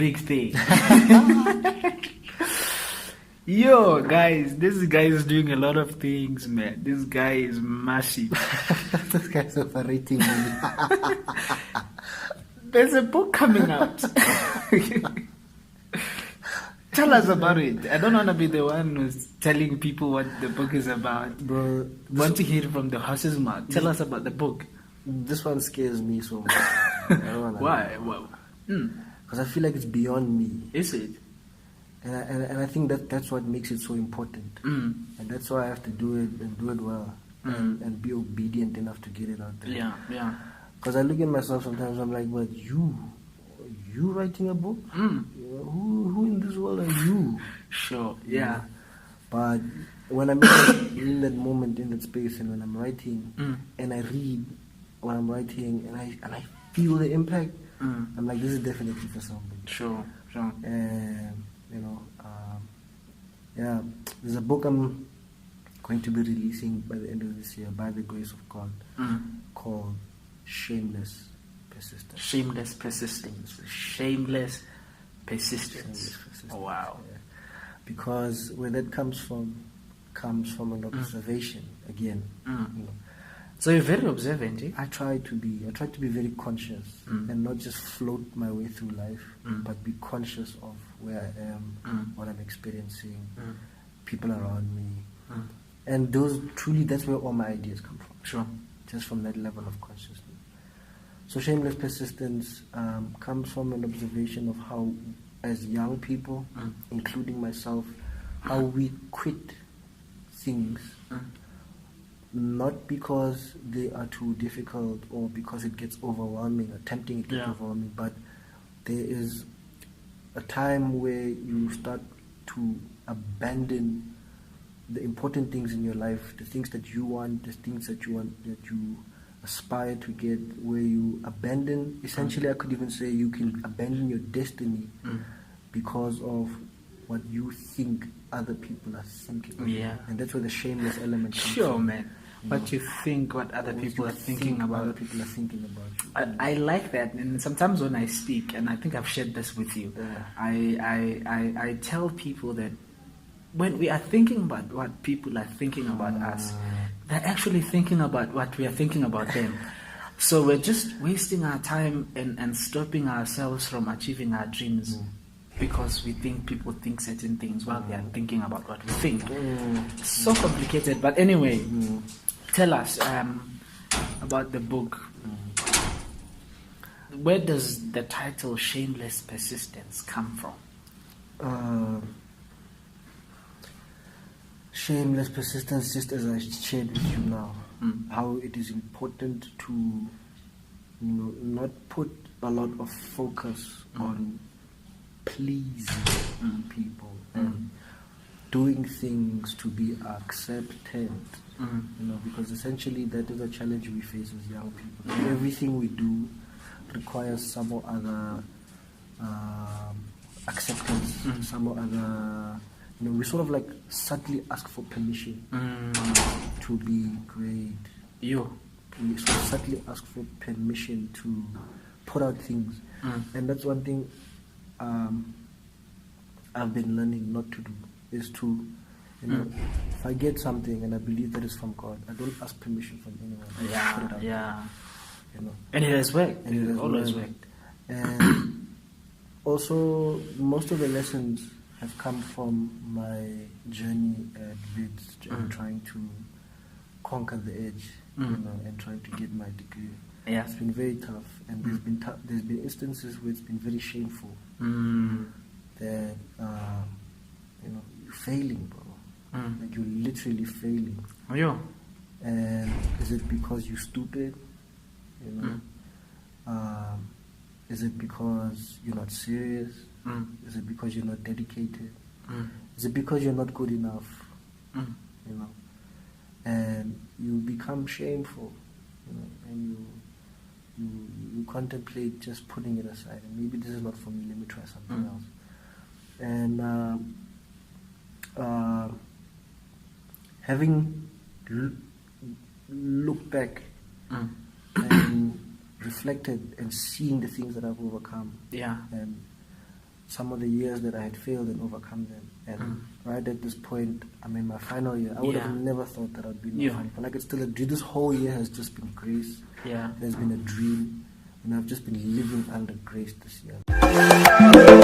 big thing. Yo, guys, this guy is doing a lot of things, man. This guy is massive. This guy's operating me. There's a book coming out. Tell us about it. I don't want to be the one who's telling people what the book is about. Bro, Want to hear it from the horse's mouth. Tell us about the book. this one scares me so much. I don't wanna Why? Well, because I feel like it's beyond me. is it? And I think that's what makes it so important. And that's why I have to do it and do it well. And be obedient enough to get it out there. Yeah. Because I look at myself sometimes, I'm like, but you writing a book? You know, who in this world are you? Sure, yeah. But when I'm in that moment, in that space, and when I'm writing, and I read what I'm writing, and I feel the impact, I'm like, this is definitely for somebody. Sure. And you know, yeah, there's a book I'm going to be releasing by the end of this year, by the grace of God, called Shameless Persistence. Shameless persistence. Shameless persistence. Oh, wow. Yeah. Because where that comes from an observation again. You know. So you're very observant, eh? I try to be very conscious and not just float my way through life, but be conscious of where I am, what I'm experiencing, people around me. And that's where all my ideas come from. Sure. Just from that level of consciousness. So shameless persistence comes from an observation of how, as young people, including myself, how we quit things, not because they are too difficult or because it gets overwhelming, attempting it gets overwhelming, but there is a time where you start to abandon the important things in your life, the things that you want, that you aspire to get, where you abandon, essentially I could even say you can abandon your destiny because of what you think other people are thinking. Yeah. And that's where the shameless element comes Sure, from. man. What you think, what other people are thinking about. Other people are thinking about you. I like that, and sometimes when I speak, and I think I've shared this with you, I tell people that when we are thinking about what people are thinking about us, they're actually thinking about what we are thinking about them. So we're just wasting our time and stopping ourselves from achieving our dreams because we think people think certain things while they are thinking about what we think. It's so complicated, but anyway, tell us about the book. Where does the title Shameless Persistence come from? Shameless persistence, just as I shared with you now, how it is important to not put a lot of focus on pleasing people and doing things to be accepted, because essentially that is a challenge we face as young people. Everything we do requires some or other acceptance, some or other. We sort of like subtly ask for permission to be great. We sort of subtly ask for permission to put out things, and that's one thing I've been learning not to do, is to, if I get something and I believe that it's from God, I don't ask permission from anyone. I put it out there, And it has worked. It has always worked. And also, most of the lessons have come from my journey at Leeds, trying to conquer the edge, and trying to get my degree. Yeah. It's been very tough, and there's been instances where it's been very shameful. That you're failing, bro. Like you're literally failing. Oh, yeah. And is it because you're stupid? Is it because you're not serious? Is it because you're not dedicated? Is it because you're not good enough? And you become shameful, and you contemplate just putting it aside. And maybe this is not for me. Let me try something else. And having looked back and reflected and seeing the things that I've overcome, and some of the years that I had failed and overcome them. And right at this point, I'm in my final year. I would have never thought that I'd be in my final. But like, it's still a dream. This whole year has just been grace. Yeah. It has been a dream. And I've just been living under grace this year.